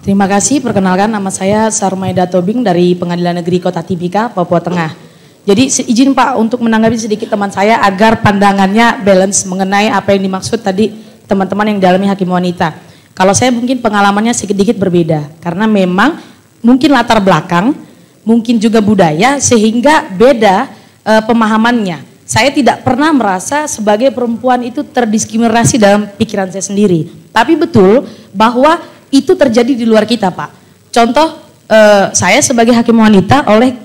Terima kasih, perkenalkan nama saya Sarmaida Tobing dari Pengadilan Negeri Kota Timika, Papua Tengah. Jadi izin Pak untuk menanggapi sedikit teman saya agar pandangannya balance mengenai apa yang dimaksud tadi teman-teman yang dialami hakim wanita. Kalau saya mungkin pengalamannya sedikit berbeda, karena memang mungkin latar belakang, mungkin juga budaya sehingga beda pemahamannya. Saya tidak pernah merasa sebagai perempuan itu terdiskriminasi dalam pikiran saya sendiri. Tapi betul bahwa itu terjadi di luar kita, Pak. Contoh, saya sebagai hakim wanita oleh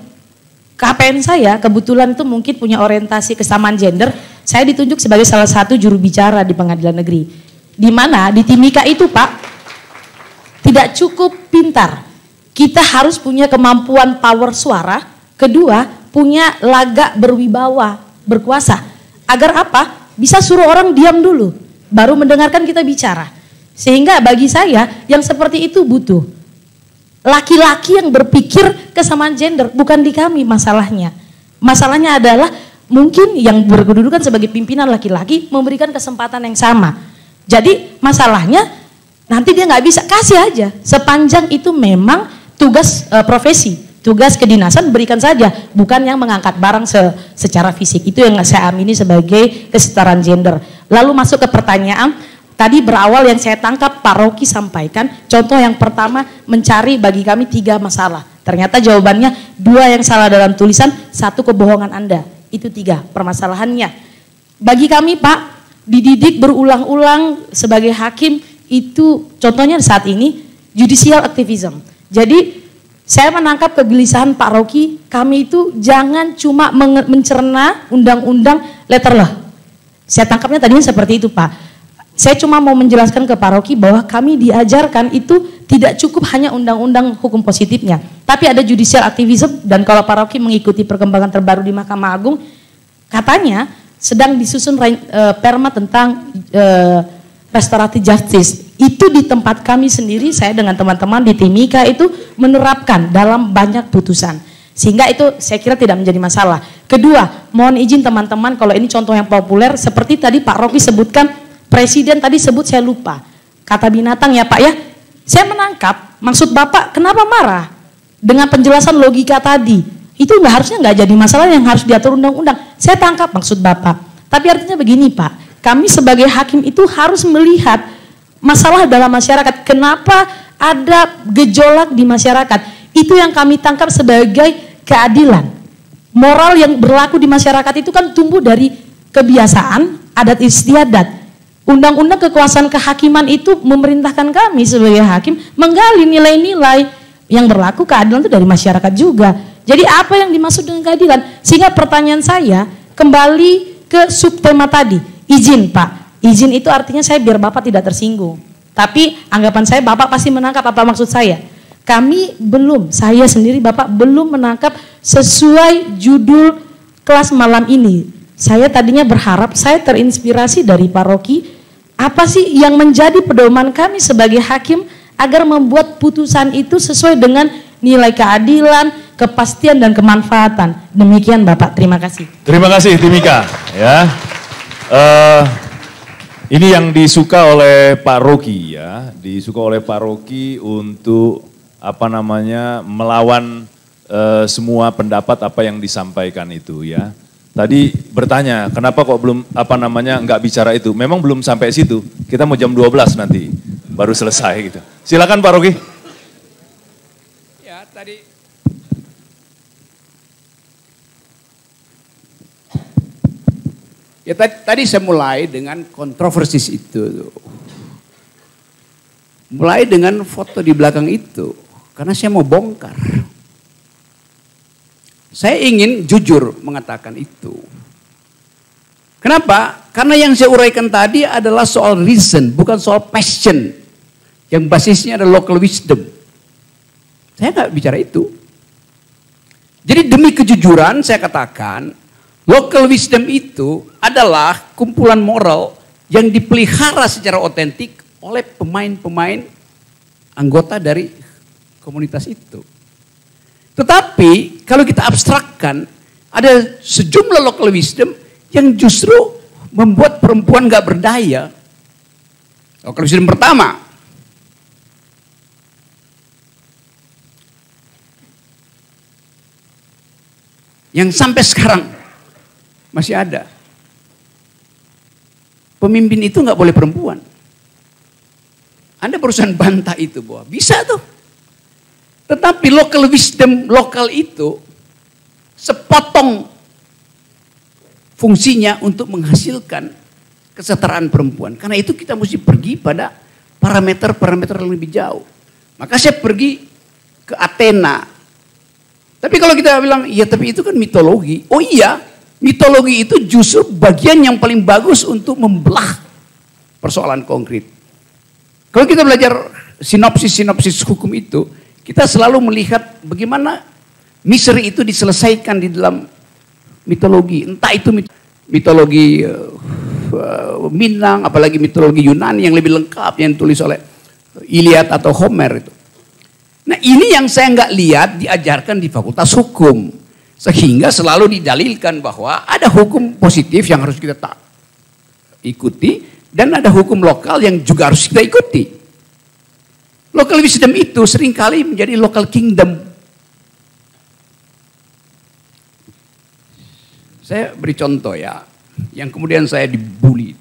KPN saya kebetulan itu mungkin punya orientasi kesamaan gender. Saya ditunjuk sebagai salah satu juru bicara di pengadilan negeri. Di mana di Timika itu, Pak, tidak cukup pintar. Kita harus punya kemampuan power suara. Kedua, punya lagak berwibawa, berkuasa. Agar apa? Bisa suruh orang diam dulu, baru mendengarkan kita bicara. Sehingga bagi saya yang seperti itu butuh laki-laki yang berpikir kesamaan gender, bukan di kami masalahnya. Masalahnya adalah mungkin yang berkedudukan sebagai pimpinan laki-laki memberikan kesempatan yang sama. Jadi masalahnya nanti dia nggak bisa, kasih aja. Sepanjang itu memang tugas profesi, tugas kedinasan berikan saja, bukan yang mengangkat barang secara fisik. Itu yang saya amini sebagai kesetaraan gender. Lalu masuk ke pertanyaan. Tadi berawal yang saya tangkap Pak Rocky sampaikan, contoh yang pertama mencari bagi kami 3 masalah. Ternyata jawabannya 2 yang salah dalam tulisan, 1 kebohongan Anda. Itu 3 permasalahannya. Bagi kami Pak, dididik berulang-ulang sebagai hakim itu contohnya saat ini judicial activism. Jadi saya menangkap kegelisahan Pak Rocky, kami itu jangan cuma mencerna undang-undang letter law. Saya tangkapnya tadinya seperti itu Pak. Saya cuma mau menjelaskan ke Pak Rocky bahwa kami diajarkan itu tidak cukup hanya undang-undang hukum positifnya. Tapi ada judicial activism dan kalau Pak Rocky mengikuti perkembangan terbaru di Mahkamah Agung, katanya sedang disusun perma tentang restoratif justice. Itu di tempat kami sendiri, saya dengan teman-teman di Timika itu menerapkan dalam banyak putusan. Sehingga itu saya kira tidak menjadi masalah. Kedua, mohon izin teman-teman kalau ini contoh yang populer seperti tadi Pak Rocky sebutkan, Presiden tadi sebut saya lupa, kata binatang ya Pak ya. Saya menangkap maksud Bapak kenapa marah dengan penjelasan logika tadi. Itu harusnya nggak jadi masalah yang harus diatur undang-undang. Saya tangkap maksud Bapak. Tapi artinya begini Pak, kami sebagai hakim itu harus melihat masalah dalam masyarakat. Kenapa ada gejolak di masyarakat? Itu yang kami tangkap sebagai keadilan. Moral yang berlaku di masyarakat itu kan tumbuh dari kebiasaan, adat istiadat. Undang-undang kekuasaan kehakiman itu memerintahkan kami sebagai hakim menggali nilai-nilai yang berlaku keadilan itu dari masyarakat juga. Jadi apa yang dimaksud dengan keadilan? Sehingga pertanyaan saya kembali ke subtema tadi. Izin Pak, izin itu artinya saya biar Bapak tidak tersinggung. Tapi anggapan saya Bapak pasti menangkap apa maksud saya. Kami belum, saya sendiri Bapak belum menangkap sesuai judul kelas malam ini. Saya tadinya berharap, saya terinspirasi dari Pak Rocky. Apa sih yang menjadi pedoman kami sebagai hakim agar membuat putusan itu sesuai dengan nilai keadilan, kepastian dan kemanfaatan. Demikian Bapak, terima kasih. Terima kasih Timika. Ya, ini yang disuka oleh Pak Rocky ya, disuka oleh Pak Rocky untuk apa namanya melawan semua pendapat apa yang disampaikan itu ya. Tadi bertanya, kenapa kok belum apa namanya nggak bicara itu? Memang belum sampai situ. Kita mau jam 12 nanti baru selesai gitu. Silakan Pak Rocky. Ya, tadi saya mulai dengan kontroversi itu. Mulai dengan foto di belakang itu karena saya mau bongkar. Saya ingin jujur mengatakan itu. Kenapa? Karena yang saya uraikan tadi adalah soal reason, bukan soal passion. Yang basisnya adalah local wisdom. Saya nggak bicara itu. Jadi demi kejujuran saya katakan, local wisdom itu adalah kumpulan moral yang dipelihara secara otentik oleh pemain-pemain anggota dari komunitas itu. Tetapi kalau kita abstrakkan, ada sejumlah local wisdom yang justru membuat perempuan gak berdaya. Local wisdom pertama, yang sampai sekarang masih ada. Pemimpin itu nggak boleh perempuan. Anda berusaha bantah itu bahwa bisa tuh. Tetapi local wisdom lokal itu sepotong fungsinya untuk menghasilkan kesetaraan perempuan. Karena itu kita mesti pergi pada parameter-parameter yang lebih jauh. Maka saya pergi ke Athena. Tapi kalau kita bilang, ya tapi itu kan mitologi. Oh iya, mitologi itu justru bagian yang paling bagus untuk membelah persoalan konkret. Kalau kita belajar sinopsis-sinopsis hukum itu, kita selalu melihat bagaimana misteri itu diselesaikan di dalam mitologi. Entah itu mitologi Minang, apalagi mitologi Yunani yang lebih lengkap yang ditulis oleh Iliad atau Homer itu. Nah ini yang saya nggak lihat diajarkan di Fakultas Hukum. Sehingga selalu didalilkan bahwa ada hukum positif yang harus kita ikuti dan ada hukum lokal yang juga harus kita ikuti. Local wisdom itu seringkali menjadi local kingdom. Saya beri contoh ya, yang kemudian saya dibully.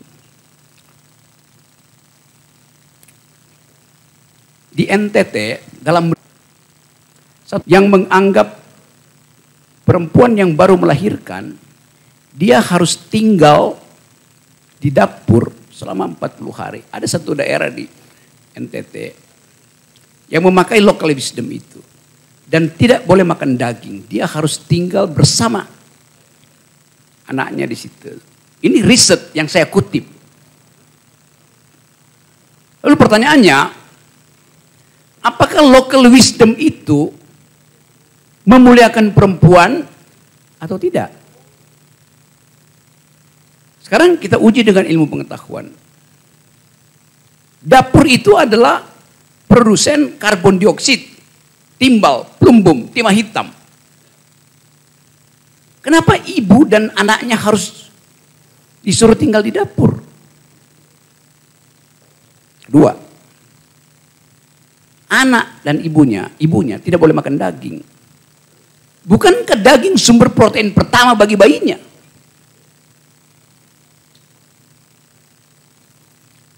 Di NTT, dalam yang menganggap perempuan yang baru melahirkan, dia harus tinggal di dapur selama 40 hari. Ada satu daerah di NTT yang memakai local wisdom itu. Dan tidak boleh makan daging, dia harus tinggal bersama anaknya di situ. Ini riset yang saya kutip. Lalu pertanyaannya, apakah local wisdom itu memuliakan perempuan atau tidak? Sekarang kita uji dengan ilmu pengetahuan. Dapur itu adalah produsen karbon dioksida, timbal, plumbum, timah hitam. Kenapa ibu dan anaknya harus disuruh tinggal di dapur? Dua, anak dan ibunya tidak boleh makan daging. Bukankah daging sumber protein pertama bagi bayinya?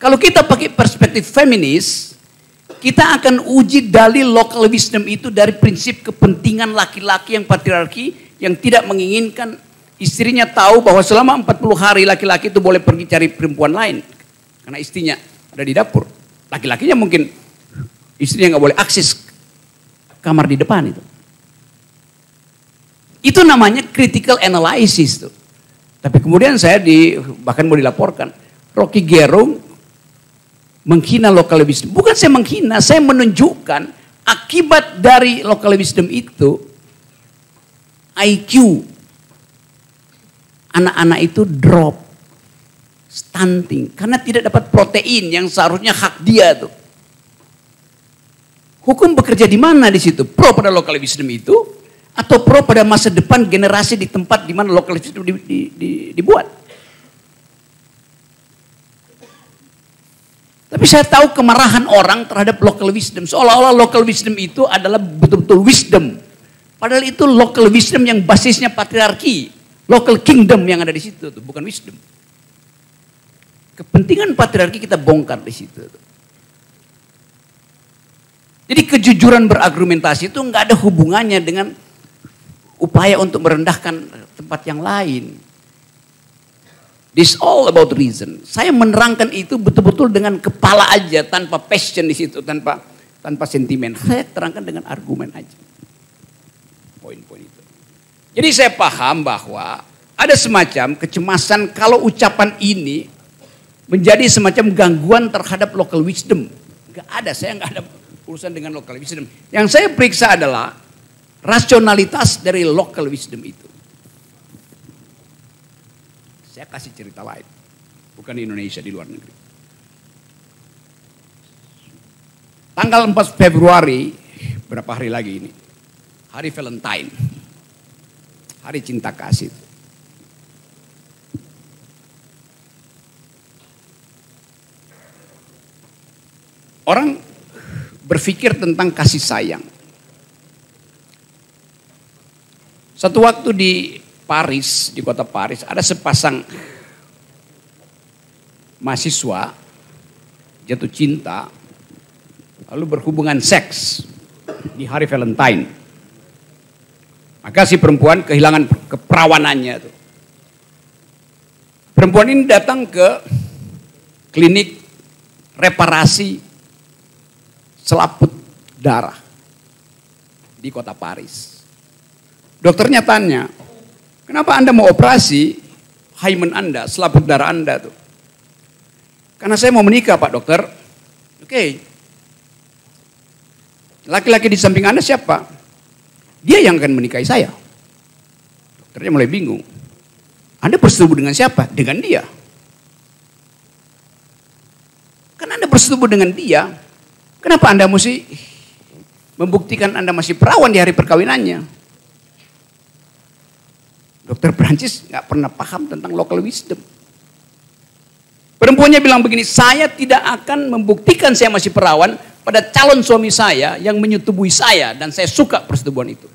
Kalau kita pakai perspektif feminis, kita akan uji dalil local wisdom itu dari prinsip kepentingan laki-laki yang patriarki, yang tidak menginginkan istrinya tahu bahwa selama 40 hari laki-laki itu boleh pergi cari perempuan lain. Karena istrinya ada di dapur. Laki-lakinya mungkin istrinya nggak boleh akses kamar di depan itu. Itu namanya critical analysis tuh. Tapi kemudian saya bahkan mau dilaporkan, Rocky Gerung menghina local wisdom. Bukan saya menghina, saya menunjukkan akibat dari local wisdom itu IQ anak-anak itu drop, stunting karena tidak dapat protein yang seharusnya hak dia tuh. Hukum bekerja di mana di situ? Pro pada local wisdom itu atau pro pada masa depan generasi di tempat di mana local wisdom dibuat? Tapi saya tahu kemarahan orang terhadap local wisdom. Seolah-olah local wisdom itu adalah betul-betul wisdom. Padahal itu local wisdom yang basisnya patriarki. Local kingdom yang ada di situ. Bukan wisdom. Kepentingan patriarki kita bongkar di situ. Jadi kejujuran berargumentasi itu nggak ada hubungannya dengan upaya untuk merendahkan tempat yang lain. This all about reason. Saya menerangkan itu betul-betul dengan kepala aja, tanpa passion di situ, tanpa sentimen. Saya terangkan dengan argumen aja. Poin-poin itu. Jadi saya paham bahwa ada semacam kecemasan kalau ucapan ini menjadi semacam gangguan terhadap local wisdom. Enggak ada, saya enggak ada urusan dengan local wisdom. Yang saya periksa adalah rasionalitas dari local wisdom itu. Saya kasih cerita lain. Bukan di Indonesia, di luar negeri. Tanggal 4 Februari, berapa hari lagi ini? Hari Valentine. Hari cinta kasih. Orang berpikir tentang kasih sayang. Satu waktu di Paris, di kota Paris, ada sepasang mahasiswa jatuh cinta, lalu berhubungan seks di hari Valentine. Maka si perempuan kehilangan keperawanannya tuh. Perempuan ini datang ke klinik reparasi selaput darah di kota Paris. Dokternya tanya, kenapa Anda mau operasi hymen Anda, selaput darah Anda tuh? Karena saya mau menikah Pak Dokter. Oke. Laki-laki di samping Anda siapa? Dia yang akan menikahi saya. Dokternya mulai bingung. Anda bersetubuh dengan siapa? Dengan dia. Kan Anda bersetubuh dengan dia, kenapa Anda mesti membuktikan Anda masih perawan di hari perkawinannya? Dokter Prancis nggak pernah paham tentang local wisdom. Perempuannya bilang begini, saya tidak akan membuktikan saya masih perawan pada calon suami saya yang menyetubui saya dan saya suka persetubuhan itu.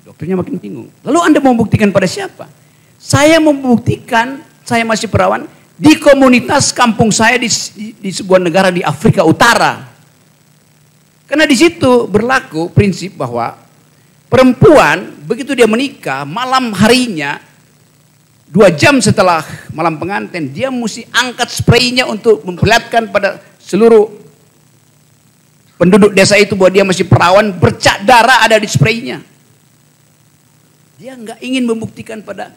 Dokternya makin bingung. Lalu Anda mau membuktikan pada siapa? Saya membuktikan saya masih perawan di komunitas kampung saya di sebuah negara di Afrika Utara. Karena di situ berlaku prinsip bahwa perempuan begitu dia menikah malam harinya 2 jam setelah malam pengantin dia mesti angkat spraynya untuk memperlihatkan pada seluruh penduduk desa itu bahwa dia masih perawan, bercak darah ada di spraynya. Dia nggak ingin membuktikan pada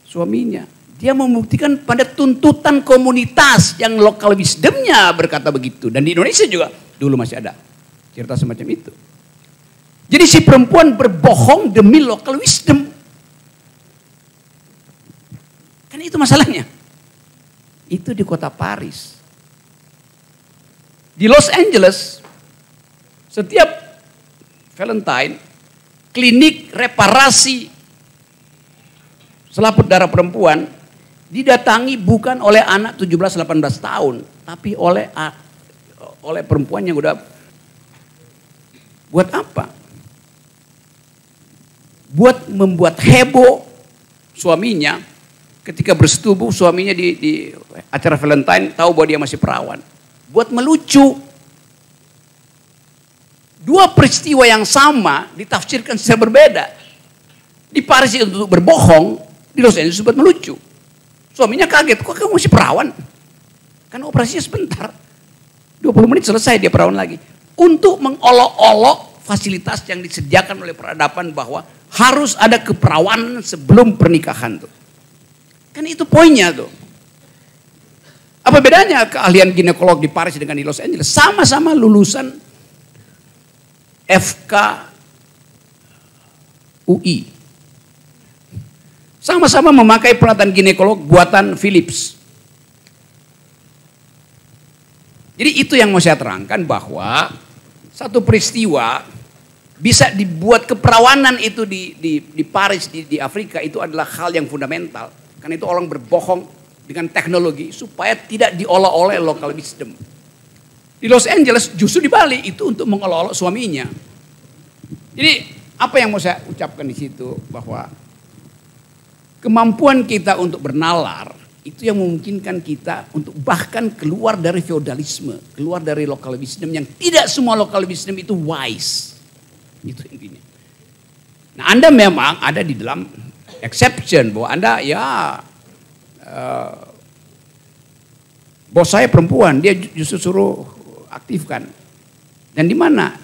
suaminya, dia membuktikan pada tuntutan komunitas yang lokal wisdomnya berkata begitu. Dan di Indonesia juga dulu masih ada cerita semacam itu. Jadi si perempuan berbohong demi local wisdom. Kan itu masalahnya. Itu di kota Paris. Di Los Angeles, setiap Valentine, klinik reparasi selaput darah perempuan didatangi bukan oleh anak 17-18 tahun, tapi oleh perempuan yang udah buat apa? Buat membuat heboh suaminya ketika bersetubuh, suaminya di acara Valentine tahu bahwa dia masih perawan. Buat melucu. 2 peristiwa yang sama ditafsirkan secara berbeda. Di Paris untuk berbohong, di Los Angeles buat melucu. Suaminya kaget, kok kamu masih perawan? Kan operasinya sebentar. 20 menit selesai dia perawan lagi. Untuk mengolok-olok fasilitas yang disediakan oleh peradaban bahwa harus ada keperawanan sebelum pernikahan tuh. Kan itu poinnya tuh. Apa bedanya keahlian ginekolog di Paris dengan di Los Angeles? Sama-sama lulusan FK UI. Sama-sama memakai peralatan ginekolog buatan Philips. Jadi itu yang mau saya terangkan bahwa satu peristiwa bisa dibuat keperawanan itu di Paris, di Afrika itu adalah hal yang fundamental. Karena itu orang berbohong dengan teknologi supaya tidak diolah-olah local wisdom. Di Los Angeles justru dibalik itu untuk mengolok-olok suaminya. Jadi apa yang mau saya ucapkan di situ bahwa kemampuan kita untuk bernalar itu yang memungkinkan kita untuk bahkan keluar dari feodalisme, keluar dari local wisdom yang tidak semua local wisdom itu wise. Itu intinya. Nah Anda memang ada di dalam exception bahwa Anda ya bos saya perempuan dia justru suruh aktifkan. Dan di mana?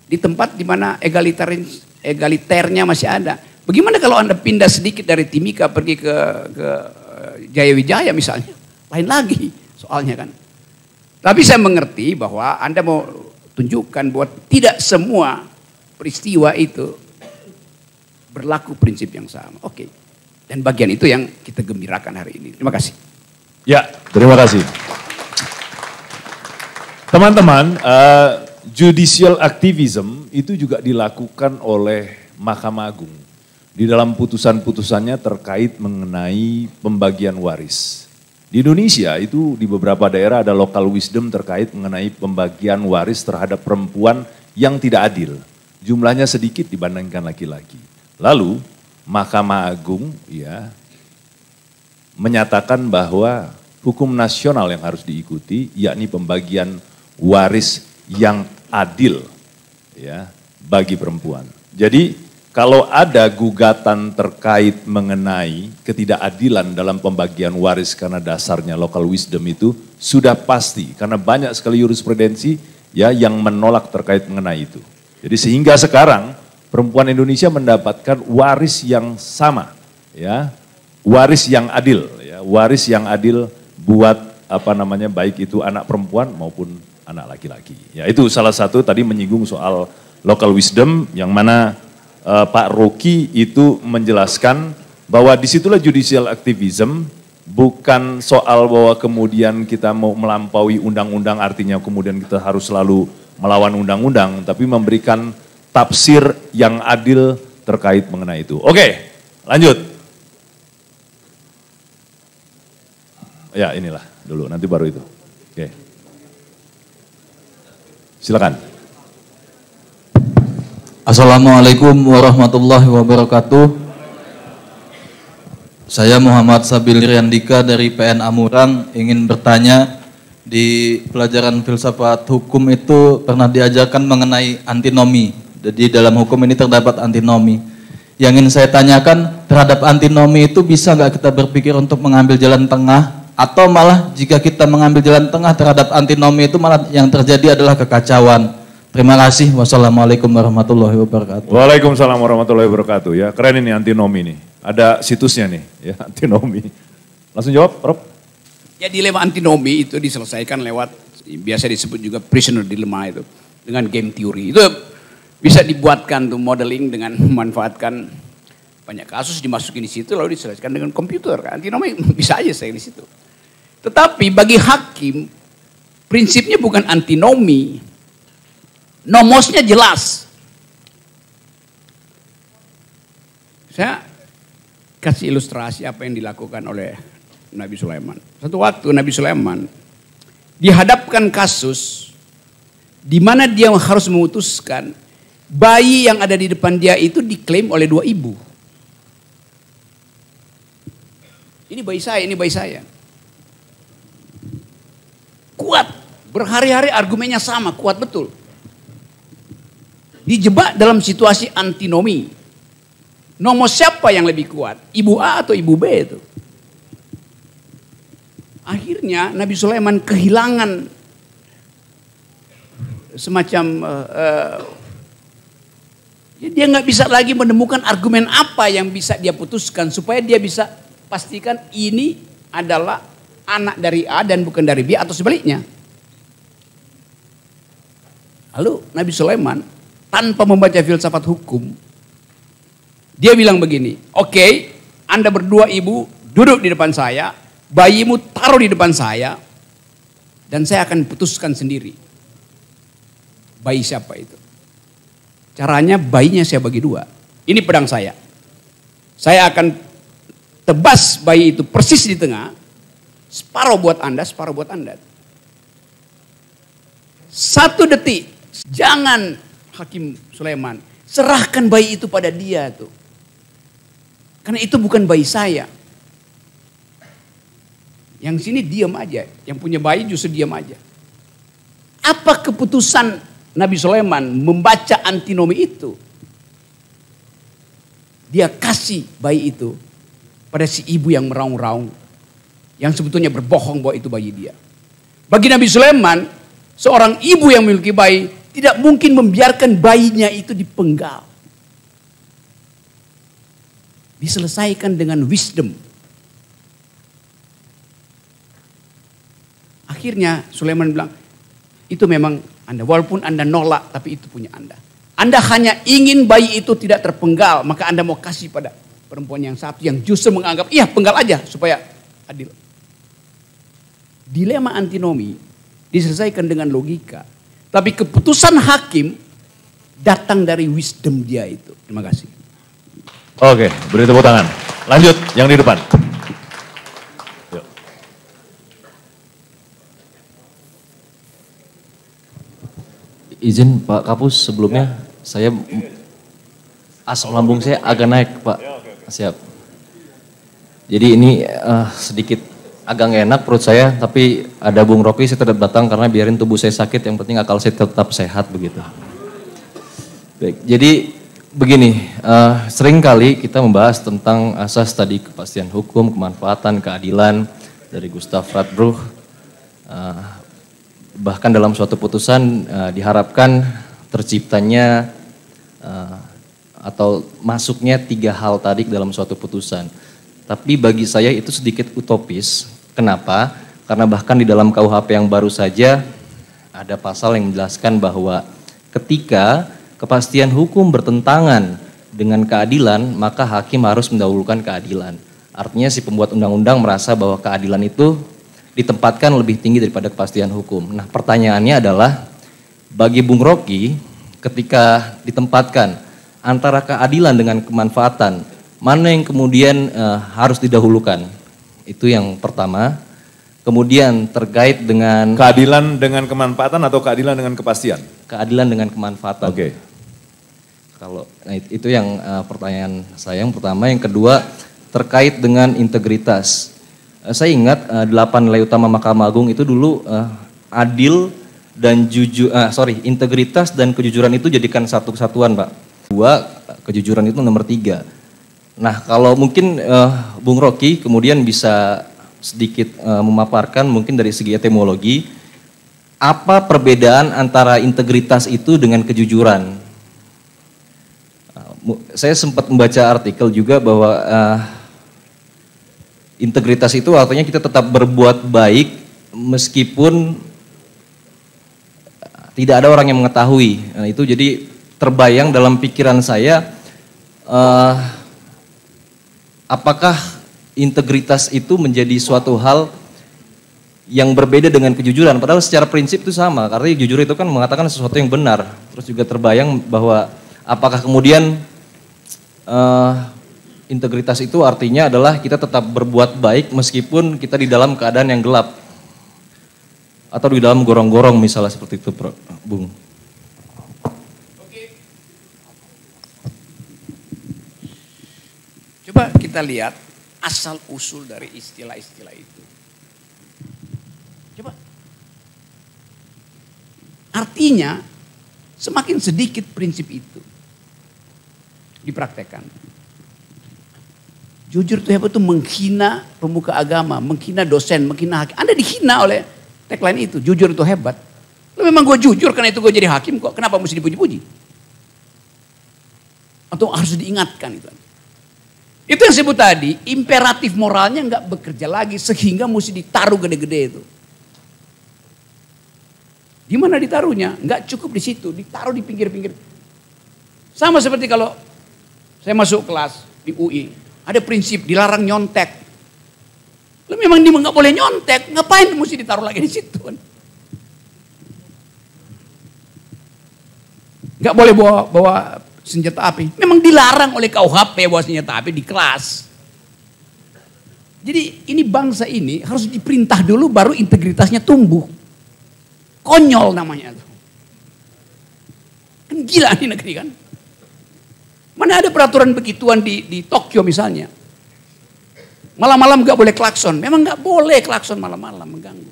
Di tempat di mana egaliternya masih ada. Bagaimana kalau Anda pindah sedikit dari Timika pergi ke Jayawijaya misalnya? Lain lagi soalnya kan. Tapi saya mengerti bahwa Anda mau tunjukkan bahwa tidak semua peristiwa itu berlaku prinsip yang sama. Oke. Dan bagian itu yang kita gembirakan hari ini. Terima kasih. Ya, terima kasih. Teman-teman, judicial activism itu juga dilakukan oleh Mahkamah Agung di dalam putusan-putusannya terkait mengenai pembagian waris. Di Indonesia itu di beberapa daerah ada local wisdom terkait mengenai pembagian waris terhadap perempuan yang tidak adil. jumlahnya sedikit dibandingkan laki-laki. Lalu Mahkamah Agung ya menyatakan bahwa hukum nasional yang harus diikuti yakni pembagian waris yang adil ya bagi perempuan. Jadi kalau ada gugatan terkait mengenai ketidakadilan dalam pembagian waris karena dasarnya local wisdom itu sudah pasti karena banyak sekali jurisprudensi ya yang menolak terkait mengenai itu. Jadi sehingga sekarang perempuan Indonesia mendapatkan waris yang sama ya, waris yang adil ya, waris yang adil buat baik itu anak perempuan maupun anak laki-laki. Ya itu salah satu tadi menyinggung soal local wisdom yang mana Pak Rocky itu menjelaskan bahwa disitulah judicial activism, bukan soal bahwa kemudian kita mau melampaui undang-undang artinya kemudian kita harus selalu melawan undang-undang, tapi memberikan tafsir yang adil terkait mengenai itu. Oke, lanjut. Ya inilah dulu, nanti baru itu. Oke. Silakan. Assalamualaikum warahmatullahi wabarakatuh. Saya Muhammad Sabil Riandika dari PN Amurang ingin bertanya, di pelajaran filsafat hukum itu pernah diajarkan mengenai antinomi. Jadi dalam hukum ini terdapat antinomi. Yang ingin saya tanyakan, terhadap antinomi itu bisa nggak kita berpikir untuk mengambil jalan tengah, atau malah jika kita mengambil jalan tengah terhadap antinomi itu malah yang terjadi adalah kekacauan. Terima kasih. Wassalamualaikum warahmatullahi wabarakatuh. Waalaikumsalam warahmatullahi wabarakatuh. Ya keren ini antinomi nih. Ada situsnya nih ya antinomi. Langsung jawab, Rob. Ya dilema antinomi itu diselesaikan lewat biasa disebut juga prisoner dilemma itu dengan game theory. Itu bisa dibuatkan tuh modeling dengan memanfaatkan banyak kasus dimasukin di situ lalu diselesaikan dengan komputer. Antinomi bisa aja saya di situ. Tetapi bagi hakim prinsipnya bukan antinomi. Nomosnya jelas. Saya kasih ilustrasi apa yang dilakukan oleh Nabi Sulaiman. Satu waktu Nabi Sulaiman dihadapkan kasus di mana dia harus memutuskan bayi yang ada di depan dia itu diklaim oleh dua ibu. Ini bayi saya, ini bayi saya. Kuat, berhari-hari argumennya sama, kuat betul. Dijebak dalam situasi antinomi. Nomor siapa yang lebih kuat? Ibu A atau ibu B itu? Akhirnya Nabi Sulaiman kehilangan semacam dia nggak bisa lagi menemukan argumen apa yang bisa dia putuskan supaya dia bisa pastikan ini adalah anak dari A dan bukan dari B atau sebaliknya. Lalu Nabi Sulaiman tanpa membaca filsafat hukum, dia bilang begini, oke, Anda berdua ibu duduk di depan saya, bayimu taruh di depan saya, dan saya akan putuskan sendiri. Bayi siapa itu? Caranya bayinya saya bagi dua. Ini pedang saya. Saya akan tebas bayi itu persis di tengah, separuh buat Anda, separuh buat Anda. 1 detik, jangan Hakim Sulaiman, serahkan bayi itu pada dia tuh. Karena itu bukan bayi saya. Yang sini diam aja, yang punya bayi justru diam aja. Apa keputusan Nabi Sulaiman membaca antinomi itu? Dia kasih bayi itu pada si ibu yang meraung-raung, yang sebetulnya berbohong bahwa itu bayi dia. Bagi Nabi Sulaiman, seorang ibu yang memiliki bayi tidak mungkin membiarkan bayinya itu dipenggal. Diselesaikan dengan wisdom. Akhirnya Sulaiman bilang, itu memang Anda, walaupun Anda nolak, tapi itu punya Anda. Anda hanya ingin bayi itu tidak terpenggal, maka Anda mau kasih pada perempuan yang satu yang justru menganggap, iya penggal aja supaya adil. Dilema antinomi diselesaikan dengan logika. Tapi keputusan hakim datang dari wisdom dia itu. Terima kasih. Oke, beri tepuk tangan. Lanjut, yang di depan. Yuk. Izin Pak Kapus sebelumnya, asam lambung saya agak naik, Pak. Siap. Jadi ini sedikit agak nggak enak perut saya, tapi ada Bung Rocky saya tetap datang karena biarin tubuh saya sakit, yang penting akal saya tetap sehat begitu. Baik, jadi begini, sering kali kita membahas tentang asas tadi kepastian hukum, kemanfaatan, keadilan dari Gustav Radbruch. Bahkan dalam suatu putusan diharapkan terciptanya atau masuknya 3 hal tadi dalam suatu putusan. Tapi bagi saya itu sedikit utopis. Kenapa? Karena bahkan di dalam KUHP yang baru saja ada pasal yang menjelaskan bahwa ketika kepastian hukum bertentangan dengan keadilan, maka hakim harus mendahulukan keadilan. Artinya si pembuat undang-undang merasa bahwa keadilan itu ditempatkan lebih tinggi daripada kepastian hukum. Nah, pertanyaannya adalah bagi Bung Rocky ketika ditempatkan antara keadilan dengan kemanfaatan, mana yang kemudian harus didahulukan? Itu yang pertama. Kemudian terkait dengan keadilan dengan kemanfaatan atau keadilan dengan kepastian? Keadilan dengan kemanfaatan. Oke. Kalau itu yang pertanyaan saya yang pertama. Yang kedua terkait dengan integritas. Saya ingat 8 nilai utama Mahkamah Agung itu dulu adil dan jujur, integritas dan kejujuran itu jadikan satu kesatuan, Pak. 2, kejujuran itu nomor 3. Nah, kalau mungkin Bung Rocky kemudian bisa sedikit memaparkan mungkin dari segi etimologi, apa perbedaan antara integritas itu dengan kejujuran? Saya sempat membaca artikel juga bahwa integritas itu artinya kita tetap berbuat baik meskipun tidak ada orang yang mengetahui. Nah, itu jadi terbayang dalam pikiran saya, apakah integritas itu menjadi suatu hal yang berbeda dengan kejujuran? Padahal secara prinsip itu sama, karena jujur itu kan mengatakan sesuatu yang benar. Terus juga terbayang bahwa apakah kemudian integritas itu artinya adalah kita tetap berbuat baik meskipun kita di dalam keadaan yang gelap. Atau di dalam gorong-gorong misalnya seperti itu, Bung. Coba kita lihat asal usul dari istilah-istilah itu. Coba. Artinya semakin sedikit prinsip itu dipraktekkan. Jujur itu hebat itu menghina pemuka agama, menghina dosen, menghina hakim. Anda dihina oleh tagline itu, jujur itu hebat. Lo memang gue jujur karena itu gue jadi hakim kok, kenapa mesti dipuji-puji? Atau harus diingatkan itu. Itu yang sebut tadi, imperatif moralnya nggak bekerja lagi sehingga mesti ditaruh gede-gede itu. Di mana ditaruhnya? Nggak cukup di situ, ditaruh di pinggir-pinggir. Sama seperti kalau saya masuk kelas di UI, ada prinsip dilarang nyontek. Lu memang dia nggak boleh nyontek, ngapain mesti ditaruh lagi di situ? Nggak boleh bawa senjata api. Memang dilarang oleh KUHP bawa senjata api di kelas. Jadi ini bangsa ini harus diperintah dulu baru integritasnya tumbuh. Konyol namanya tuh. Kan gila nih negeri kan. Mana ada peraturan begituan di Tokyo misalnya. Malam-malam gak boleh klakson. Memang gak boleh klakson malam-malam mengganggu.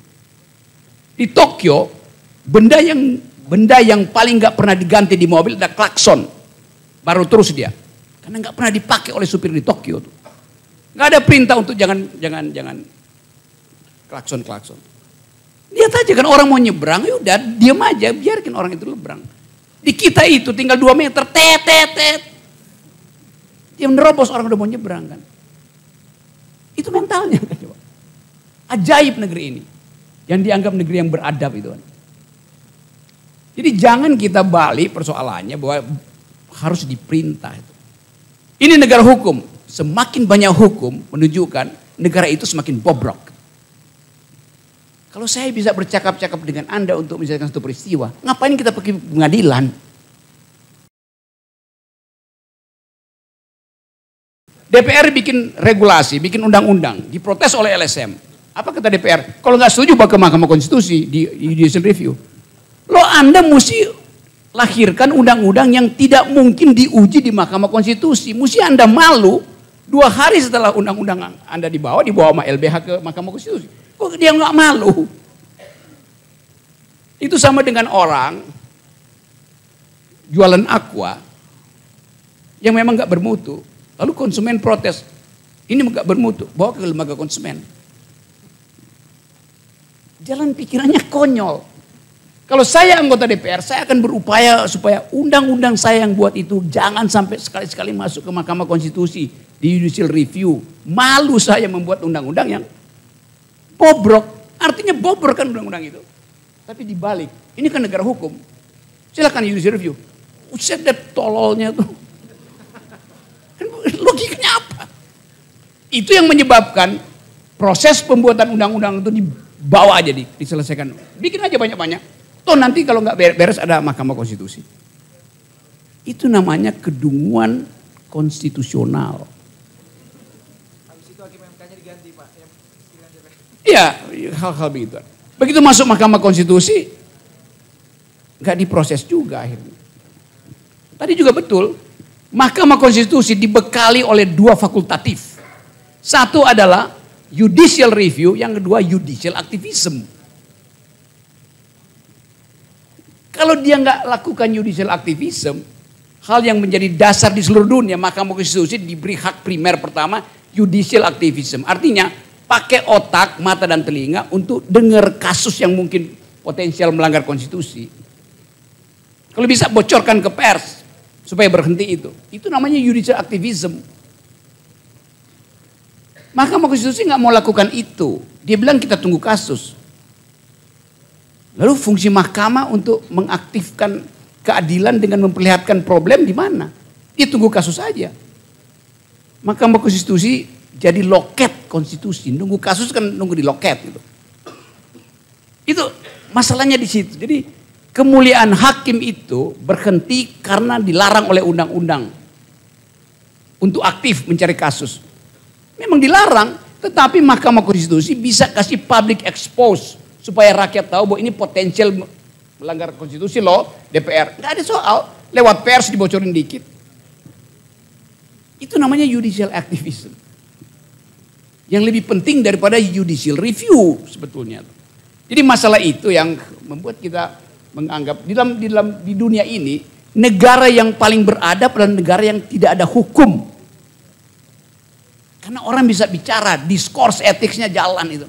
Di Tokyo benda yang paling gak pernah diganti di mobil ada klakson. Baru terus dia. Karena gak pernah dipakai oleh supir di Tokyo tuh. Gak ada perintah untuk jangan klakson. Lihat aja kan orang mau nyebrang, yaudah diam aja, biarkan orang itu nyebrang. Di kita itu tinggal 2 meter, tet. Dia menerobos orang udah mau nyebrang kan. Itu mentalnya kan. Ajaib negeri ini. Yang dianggap negeri yang beradab itu kan. Jadi jangan kita balik persoalannya bahwa harus diperintah itu. Ini negara hukum. Semakin banyak hukum menunjukkan negara itu semakin bobrok. Kalau saya bisa bercakap-cakap dengan Anda untuk menyelesaikan satu peristiwa, ngapain kita pergi pengadilan? DPR bikin regulasi, bikin undang-undang, diprotes oleh LSM. Apa kata DPR? Kalau nggak setuju bawa ke Mahkamah Konstitusi di judicial review. Lo Anda mesti lahirkan undang-undang yang tidak mungkin diuji di Mahkamah Konstitusi. Mesti Anda malu 2 hari setelah undang-undang Anda dibawa sama LBH ke Mahkamah Konstitusi. Kok dia nggak malu? Itu sama dengan orang jualan aqua yang memang nggak bermutu. Lalu konsumen protes, ini nggak bermutu, bawa ke lembaga konsumen. Jalan pikirannya konyol. Kalau saya anggota DPR, saya akan berupaya supaya undang-undang saya yang buat itu jangan sampai sekali-sekali masuk ke Mahkamah Konstitusi di judicial review. Malu saya membuat undang-undang yang bobrok. Artinya bobrok kan undang-undang itu. Tapi dibalik, ini kan negara hukum. Silakan judicial review. Uset deh tololnya tuh. Logikanya apa? Itu yang menyebabkan proses pembuatan undang-undang itu dibawa aja diselesaikan. Bikin aja banyak-banyak. Toh nanti kalau nggak beres ada Mahkamah Konstitusi. Itu namanya kedunguan konstitusional. Iya, hal-hal begitu. Begitu masuk Mahkamah Konstitusi, nggak diproses juga akhirnya. Tadi juga betul, Mahkamah Konstitusi dibekali oleh 2 fakultatif. Satu adalah judicial review, yang kedua judicial activism. Kalau dia nggak lakukan judicial activism, hal yang menjadi dasar di seluruh dunia, Mahkamah Konstitusi diberi hak primer pertama, judicial activism. Artinya pakai otak, mata dan telinga untuk dengar kasus yang mungkin potensial melanggar konstitusi. Kalau bisa bocorkan ke pers supaya berhenti itu. Itu namanya judicial activism. Mahkamah Konstitusi nggak mau lakukan itu. Dia bilang kita tunggu kasus. Lalu fungsi mahkamah untuk mengaktifkan keadilan dengan memperlihatkan problem di mana? Dia tunggu kasus saja. Mahkamah Konstitusi jadi loket konstitusi. Nunggu kasus kan nunggu di loket gitu. Itu masalahnya di situ. Jadi kemuliaan hakim itu berhenti karena dilarang oleh undang-undang untuk aktif mencari kasus. Memang dilarang, tetapi Mahkamah Konstitusi bisa kasih public expose supaya rakyat tahu bahwa ini potensial melanggar konstitusi loh DPR. Nggak ada soal, lewat pers dibocorin dikit. Itu namanya judicial activism. Yang lebih penting daripada judicial review sebetulnya. Jadi masalah itu yang membuat kita menganggap di dunia ini negara yang paling beradab adalah negara yang tidak ada hukum. Karena orang bisa bicara, diskurs etiknya jalan itu.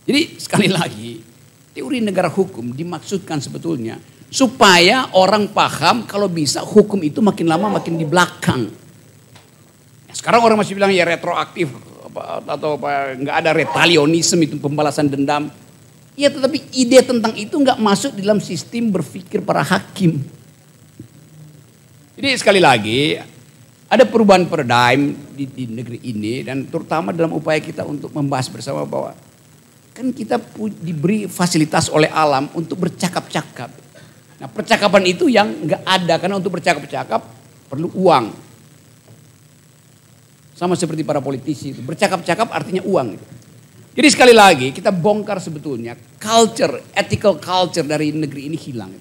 Jadi sekali lagi, teori negara hukum dimaksudkan sebetulnya supaya orang paham kalau bisa hukum itu makin lama makin di belakang. Ya, sekarang orang masih bilang ya retroaktif atau nggak ada retalianisme, itu pembalasan dendam. Ya tetapi ide tentang itu nggak masuk dalam sistem berpikir para hakim. Jadi sekali lagi ada perubahan paradigm di negeri ini dan terutama dalam upaya kita untuk membahas bersama bahwa kan kita diberi fasilitas oleh alam untuk bercakap-cakap. Nah percakapan itu yang nggak ada karena untuk bercakap-cakap perlu uang. Sama seperti para politisi itu. Bercakap-cakap artinya uang. Jadi sekali lagi kita bongkar sebetulnya culture, ethical culture dari negeri ini hilang.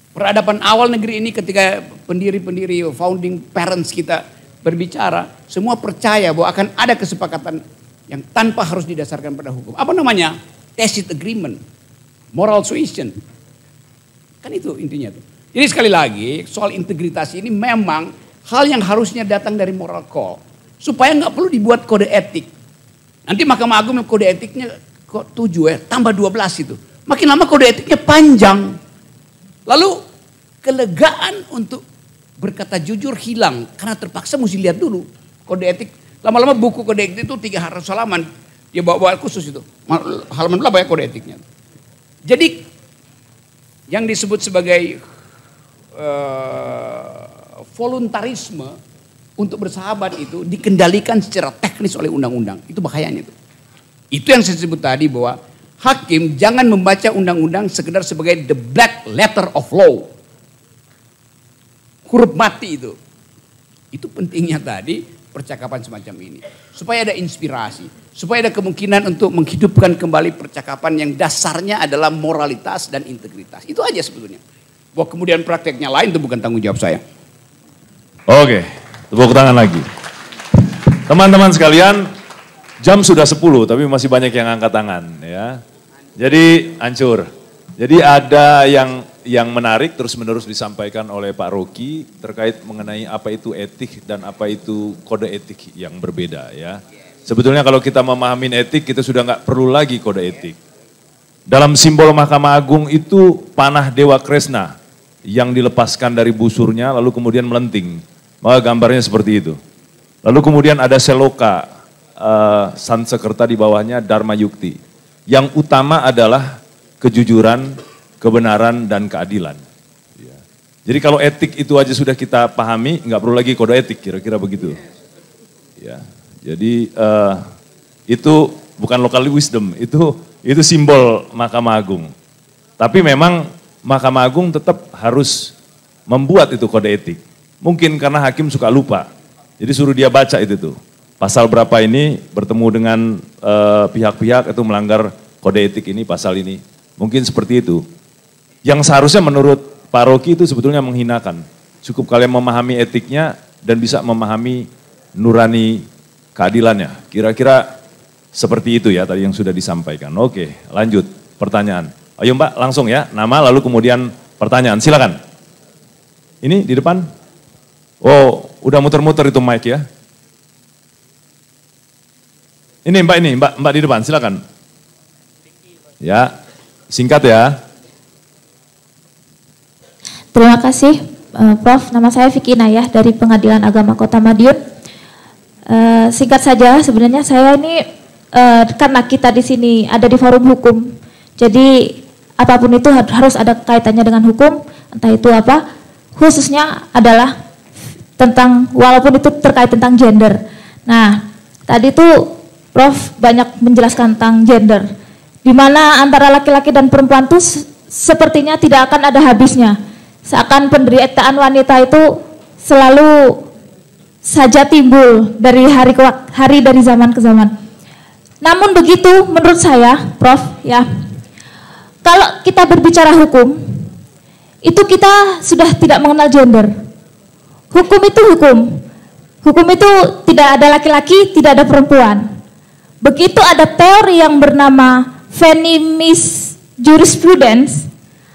Peradaban awal negeri ini ketika pendiri-pendiri, founding parents kita berbicara, semua percaya bahwa akan ada kesepakatan yang tanpa harus didasarkan pada hukum. Apa namanya? Tacit agreement, moral suasion. Kan itu intinya tuh. Jadi sekali lagi soal integritas ini memang hal yang harusnya datang dari moral code. Supaya nggak perlu dibuat kode etik. Nanti Mahkamah Agung kode etiknya kok 7 ya, tambah 12 itu. Makin lama kode etiknya panjang. Lalu kelegaan untuk berkata jujur hilang karena terpaksa mesti lihat dulu kode etik. Lama-lama buku kode etik itu 300 halaman. Dia bawa khusus itu. Halaman berapa ya kode etiknya. Jadi yang disebut sebagai voluntarisme untuk bersahabat itu dikendalikan secara teknis oleh undang-undang. Itu bahayanya itu. Itu yang saya sebut tadi bahwa hakim jangan membaca undang-undang sekedar sebagai the black letter of law. Huruf mati itu. Itu pentingnya tadi percakapan semacam ini. Supaya ada inspirasi, supaya ada kemungkinan untuk menghidupkan kembali percakapan yang dasarnya adalah moralitas dan integritas. Itu aja sebetulnya. Bahwa kemudian prakteknya lain itu bukan tanggung jawab saya. Oke, tepuk tangan lagi. Teman-teman sekalian, jam sudah 10 tapi masih banyak yang angkat tangan ya. Jadi hancur. Jadi ada yang menarik terus-menerus disampaikan oleh Pak Rocky terkait mengenai apa itu etik dan apa itu kode etik yang berbeda ya. Sebetulnya kalau kita memahami etik kita sudah nggak perlu lagi kode etik. Dalam simbol Mahkamah Agung itu panah Dewa Kresna yang dilepaskan dari busurnya lalu kemudian melenting. Maka gambarnya seperti itu. Lalu kemudian ada seloka Sansekerta di bawahnya Dharma Yukti. Yang utama adalah kejujuran, kebenaran, dan keadilan. Ya. Jadi kalau etik itu aja sudah kita pahami, nggak perlu lagi kode etik, kira-kira begitu. Ya. Jadi itu bukan local wisdom, itu simbol Mahkamah Agung. Tapi memang Mahkamah Agung tetap harus membuat itu kode etik. Mungkin karena hakim suka lupa, jadi suruh dia baca itu tuh. Pasal berapa ini bertemu dengan pihak-pihak itu melanggar kode etik ini, pasal ini. Mungkin seperti itu. Yang seharusnya menurut Pak Rocky itu sebetulnya menghinakan. Cukup kalian memahami etiknya dan bisa memahami nurani keadilannya. Kira-kira seperti itu ya tadi yang sudah disampaikan. Oke, lanjut pertanyaan. Ayo Mbak langsung ya, nama lalu kemudian pertanyaan. Silakan. Ini di depan. Oh, udah muter-muter itu mic ya. Ini Mbak di depan, silakan. Ya, singkat ya. Terima kasih, Prof. Nama saya Vicky Nayah dari Pengadilan Agama Kota Madiun. Singkat saja, sebenarnya saya ini karena kita di sini ada di forum hukum, jadi apapun itu harus ada kaitannya dengan hukum, entah itu apa, khususnya adalah tentang, walaupun itu terkait tentang gender. Nah, tadi tuh Prof banyak menjelaskan tentang gender, di mana antara laki-laki dan perempuan tuh sepertinya tidak akan ada habisnya. Seakan penderitaan wanita itu selalu saja timbul dari hari ke hari, dari zaman ke zaman. Namun begitu menurut saya, Prof, ya, kalau kita berbicara hukum, itu kita sudah tidak mengenal gender. Hukum itu hukum. Hukum itu tidak ada laki-laki, tidak ada perempuan. Begitu ada teori yang bernama feminist jurisprudence,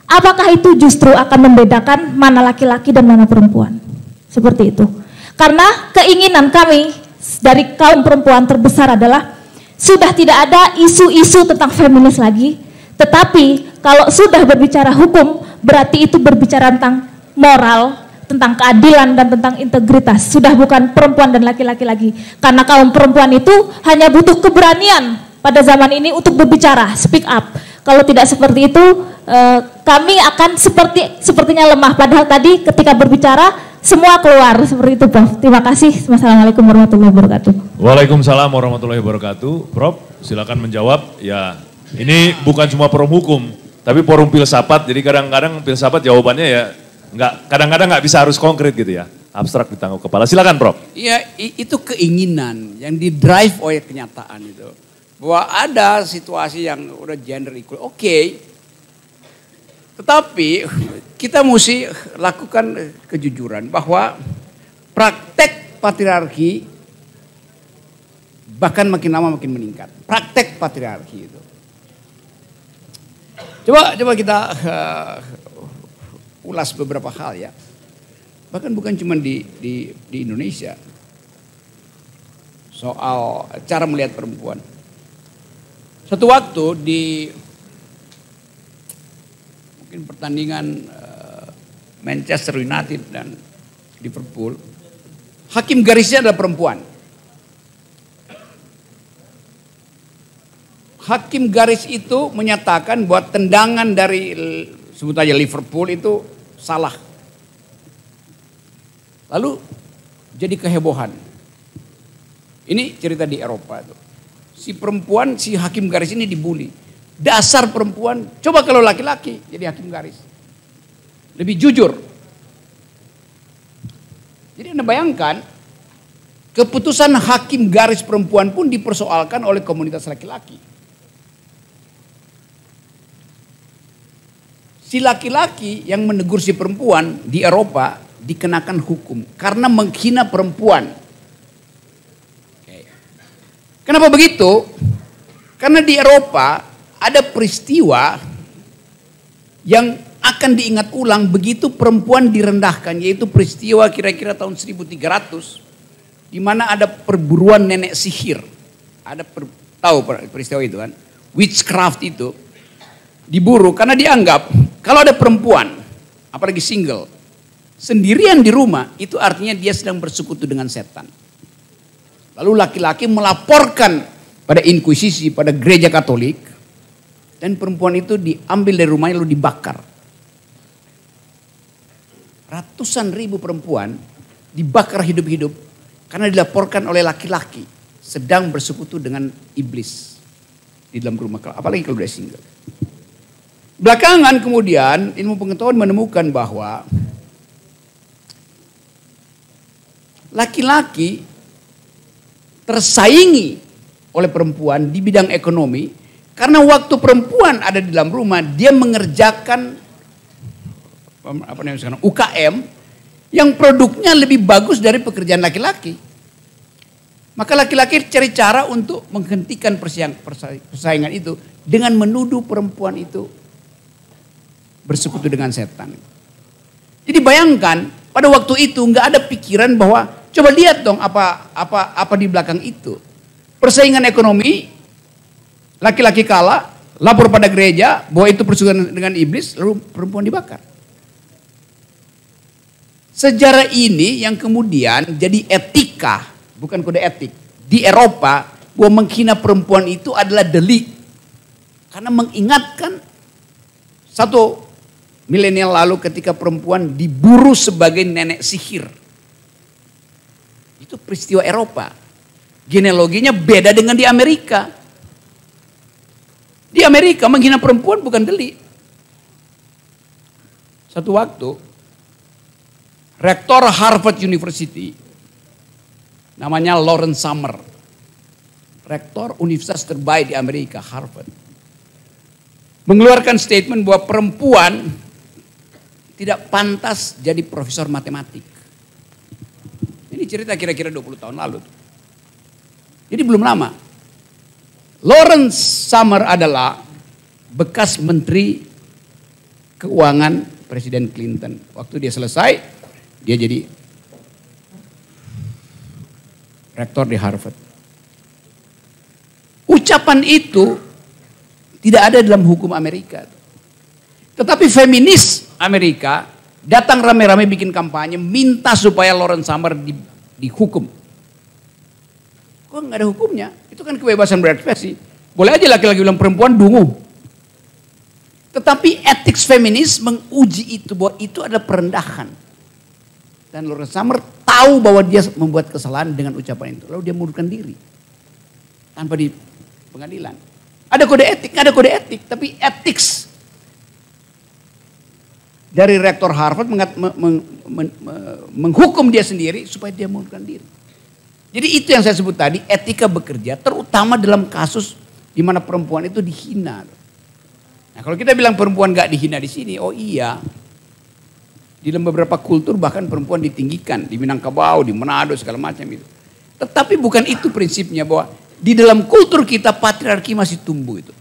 apakah itu justru akan membedakan mana laki-laki dan mana perempuan? Seperti itu. Karena keinginan kami dari kaum perempuan terbesar adalah sudah tidak ada isu-isu tentang feminis lagi, tetapi kalau sudah berbicara hukum, berarti itu berbicara tentang moral, tentang keadilan dan tentang integritas. Sudah bukan perempuan dan laki-laki lagi. Karena kaum perempuan itu hanya butuh keberanian pada zaman ini untuk berbicara, speak up. Kalau tidak seperti itu, kami akan sepertinya lemah. Padahal tadi ketika berbicara, semua keluar. Seperti itu, Prof. Terima kasih. Wassalamualaikum warahmatullahi wabarakatuh. Waalaikumsalam warahmatullahi wabarakatuh. Prof, silakan menjawab. Ya, ini bukan cuma forum hukum, tapi forum filsafat. Jadi kadang-kadang filsafat jawabannya ya kadang-kadang nggak bisa harus konkret gitu ya, abstrak di tanggung kepala. Silakan Prof. Iya, itu keinginan yang didrive oleh kenyataan itu. Bahwa ada situasi yang udah gender equal, oke. Tetapi kita mesti lakukan kejujuran bahwa praktek patriarki bahkan makin lama makin meningkat. Praktek patriarki itu. Coba kita ulas beberapa hal ya. Bahkan bukan cuma di Indonesia. Soal cara melihat perempuan. Satu waktu di mungkin pertandingan Manchester United dan Liverpool, hakim garisnya adalah perempuan. Hakim garis itu menyatakan bahwa tendangan dari sebut aja Liverpool itu salah. Lalu jadi kehebohan. Ini cerita di Eropa itu. Si perempuan, si hakim garis ini dibully. Dasar perempuan, coba kalau laki-laki jadi hakim garis. Lebih jujur. Jadi Anda bayangkan, Keputusan hakim garis perempuan pun dipersoalkan oleh komunitas laki-laki. Si laki-laki yang menegur si perempuan di Eropa dikenakan hukum karena menghina perempuan. Kenapa begitu? Karena di Eropa ada peristiwa yang akan diingat ulang begitu perempuan direndahkan, yaitu peristiwa kira-kira tahun 1300 di mana ada perburuan nenek sihir. Tahu peristiwa itu kan? Witchcraft itu diburu karena dianggap kalau ada perempuan, apalagi single, sendirian di rumah, itu artinya dia sedang bersekutu dengan setan. Lalu laki-laki melaporkan pada inkuisisi, pada gereja Katolik, dan perempuan itu diambil dari rumahnya lalu dibakar. Ratusan ribu perempuan dibakar hidup-hidup karena dilaporkan oleh laki-laki sedang bersekutu dengan iblis di dalam rumah, apalagi kalau dia single. Belakangan kemudian ilmu pengetahuan menemukan bahwa laki-laki tersaingi oleh perempuan di bidang ekonomi karena waktu perempuan ada di dalam rumah dia mengerjakan UKM yang produknya lebih bagus dari pekerjaan laki-laki. Maka laki-laki cari cara untuk menghentikan persaingan itu dengan menuduh perempuan itu bersekutu dengan setan. Jadi bayangkan pada waktu itu nggak ada pikiran bahwa coba lihat dong apa di belakang itu. Persaingan ekonomi, laki-laki kalah, lapor pada gereja bahwa itu persaingan dengan iblis, lalu perempuan dibakar. Sejarah ini yang kemudian jadi etika, bukan kode etik. Di Eropa bahwa menghina perempuan itu adalah delik. Karena mengingatkan satu milenial lalu ketika perempuan diburu sebagai nenek sihir. Itu peristiwa Eropa. Genealoginya beda dengan di Amerika. Di Amerika menghina perempuan bukan delik. Satu waktu rektor Harvard University namanya Lawrence Summers, rektor universitas terbaik di Amerika, Harvard, mengeluarkan statement bahwa perempuan tidak pantas jadi profesor matematik. Ini cerita kira-kira 20 tahun lalu. Jadi belum lama. Lawrence Summers adalah bekas menteri keuangan Presiden Clinton. Waktu dia selesai, dia jadi rektor di Harvard. Ucapan itu tidak ada dalam hukum Amerika. Tetapi feminis Amerika datang rame-rame bikin kampanye minta supaya Lawrence Summers dihukum. Kok nggak ada hukumnya? Itu kan kebebasan berekspresi. Boleh aja laki-laki bilang perempuan dungu. Tetapi etik feminis menguji itu bahwa itu adalah perendahan. Dan Lawrence Summers tahu bahwa dia membuat kesalahan dengan ucapan itu. Lalu dia mundurkan diri. Tanpa di pengadilan. Ada kode etik, tapi etik dari rektor Harvard menghukum dia sendiri supaya dia mundurkan diri. Jadi itu yang saya sebut tadi, etika bekerja, terutama dalam kasus di mana perempuan itu dihina. Nah kalau kita bilang perempuan gak dihina di sini, oh iya. Di dalam beberapa kultur bahkan perempuan ditinggikan, di Minangkabau, di Manado, segala macam itu. Tetapi bukan itu prinsipnya, bahwa di dalam kultur kita patriarki masih tumbuh itu.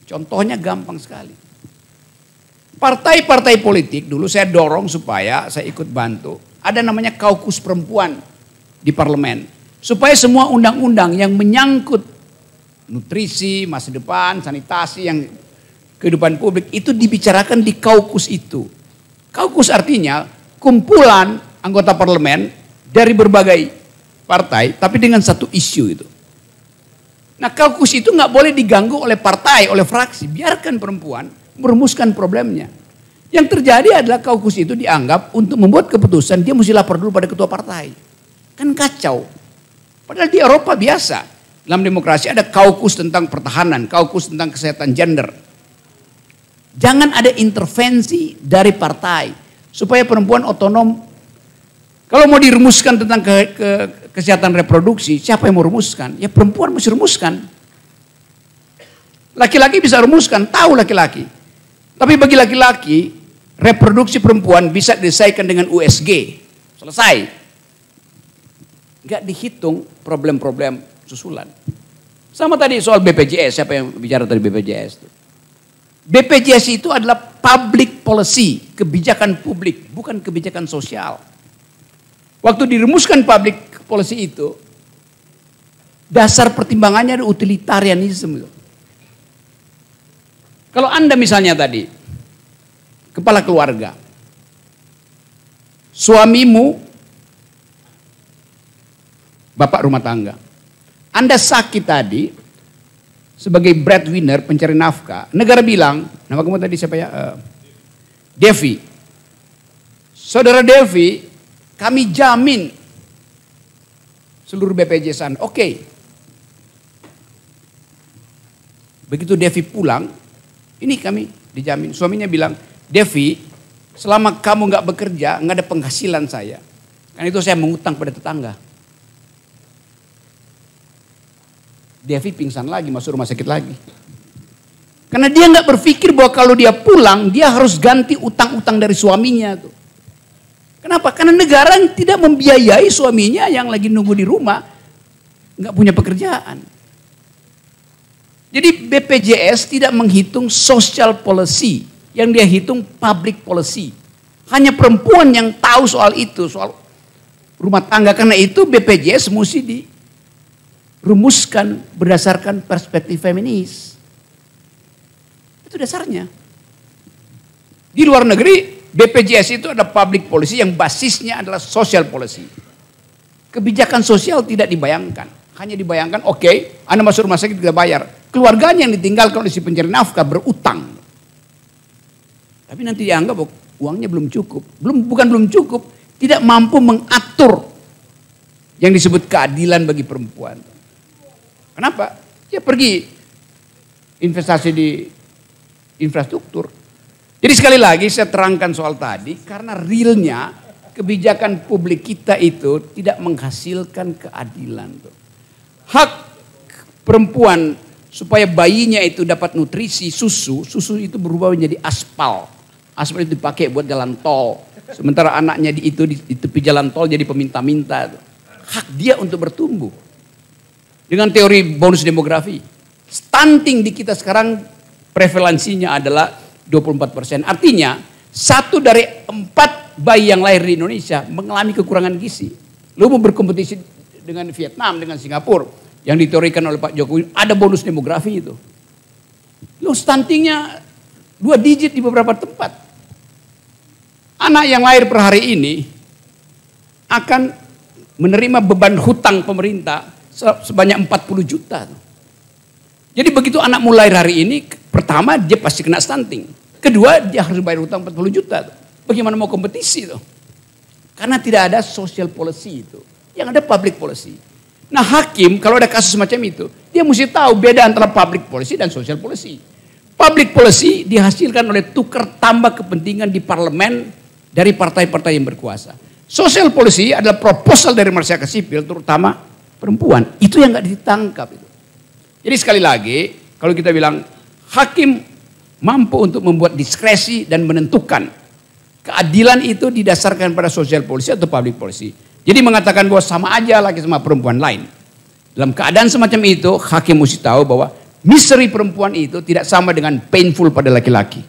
Contohnya gampang sekali. Partai-partai politik dulu saya dorong supaya saya ikut bantu. Ada namanya kaukus perempuan di parlemen. Supaya semua undang-undang yang menyangkut nutrisi, masa depan, sanitasi, yang kehidupan publik itu dibicarakan di kaukus itu. Kaukus artinya kumpulan anggota parlemen dari berbagai partai tapi dengan satu isu itu. Nah kaukus itu nggak boleh diganggu oleh partai, oleh fraksi. Biarkan perempuan merumuskan problemnya. Yang terjadi adalah kaukus itu dianggap untuk membuat keputusan dia mesti lapor dulu pada ketua partai. Kan kacau. Padahal di Eropa biasa. Dalam demokrasi ada kaukus tentang pertahanan, kaukus tentang kesehatan gender. Jangan ada intervensi dari partai supaya perempuan otonom Kalau mau dirumuskan tentang kesehatan reproduksi, siapa yang mau rumuskan? Ya perempuan mesti rumuskan. Laki-laki bisa rumuskan, tahu laki-laki. Tapi bagi laki-laki, reproduksi perempuan bisa diselesaikan dengan USG. Selesai. Nggak dihitung problem-problem susulan. Sama tadi soal BPJS, siapa yang bicara tadi BPJS? BPJS itu adalah public policy, kebijakan publik, bukan kebijakan sosial. Waktu dirumuskan public policy itu, dasar pertimbangannya ada utilitarianisme. Kalau Anda misalnya tadi, kepala keluarga, suamimu, bapak rumah tangga, Anda sakit tadi, sebagai breadwinner, pencari nafkah, negara bilang, nama kamu tadi siapa ya? Devi. Saudara Devi, kami jamin seluruh BPJS Anda. Oke. Begitu Devi pulang, ini kami dijamin. Suaminya bilang, Devi, selama kamu nggak bekerja, nggak ada penghasilan saya. Karena itu saya mengutang pada tetangga. Devi pingsan lagi, masuk rumah sakit lagi. Karena dia nggak berpikir bahwa kalau dia pulang, dia harus ganti utang-utang dari suaminya tuh. Kenapa? Karena negara tidak membiayai suaminya yang lagi nunggu di rumah, nggak punya pekerjaan. Jadi BPJS tidak menghitung social policy, yang dia hitung public policy. Hanya perempuan yang tahu soal itu, soal rumah tangga. Karena itu BPJS mesti dirumuskan berdasarkan perspektif feminis. Itu dasarnya. Di luar negeri, BPJS itu ada public policy yang basisnya adalah social policy. Kebijakan sosial tidak dibayangkan. Hanya dibayangkan, oke, Anda masuk rumah sakit kita bayar. Keluarganya yang ditinggalkan oleh si pencari nafkah berutang. Tapi nanti dianggap uangnya belum cukup. Bukan belum cukup, tidak mampu mengatur yang disebut keadilan bagi perempuan. Kenapa? Ya pergi investasi di infrastruktur. Jadi sekali lagi saya terangkan soal tadi, karena realnya kebijakan publik kita itu tidak menghasilkan keadilan. Hak perempuan supaya bayinya itu dapat nutrisi susu itu berubah menjadi aspal. Aspal itu dipakai buat jalan tol. Sementara anaknya di tepi jalan tol jadi peminta-minta. Hak dia untuk bertumbuh. Dengan teori bonus demografi. Stunting di kita sekarang prevalensinya adalah 24%. Artinya 1 dari 4 bayi yang lahir di Indonesia mengalami kekurangan gizi. Lu mau berkompetisi dengan Vietnam, dengan Singapura yang diteorikan oleh Pak Jokowi, ada bonus demografi itu. Lu stuntingnya 2 digit di beberapa tempat. Anak yang lahir per hari ini akan menerima beban hutang pemerintah sebanyak 40 juta. Jadi begitu anak mulai hari ini, pertama dia pasti kena stunting. Kedua dia harus bayar hutang 40 juta. Bagaimana mau kompetisi itu? Karena tidak ada social policy itu. Yang ada public policy. Nah hakim kalau ada kasus macam itu, dia mesti tahu beda antara public policy dan social policy. Public policy dihasilkan oleh tukar tambah kepentingan di parlemen dari partai-partai yang berkuasa. Social policy adalah proposal dari masyarakat sipil, terutama perempuan. Itu yang nggak ditangkap itu. Jadi sekali lagi, kalau kita bilang hakim mampu untuk membuat diskresi dan menentukan keadilan itu didasarkan pada social policy atau public policy. Jadi mengatakan bahwa sama aja laki sama perempuan lain. Dalam keadaan semacam itu, hakim mesti tahu bahwa misteri perempuan itu tidak sama dengan painful pada laki-laki.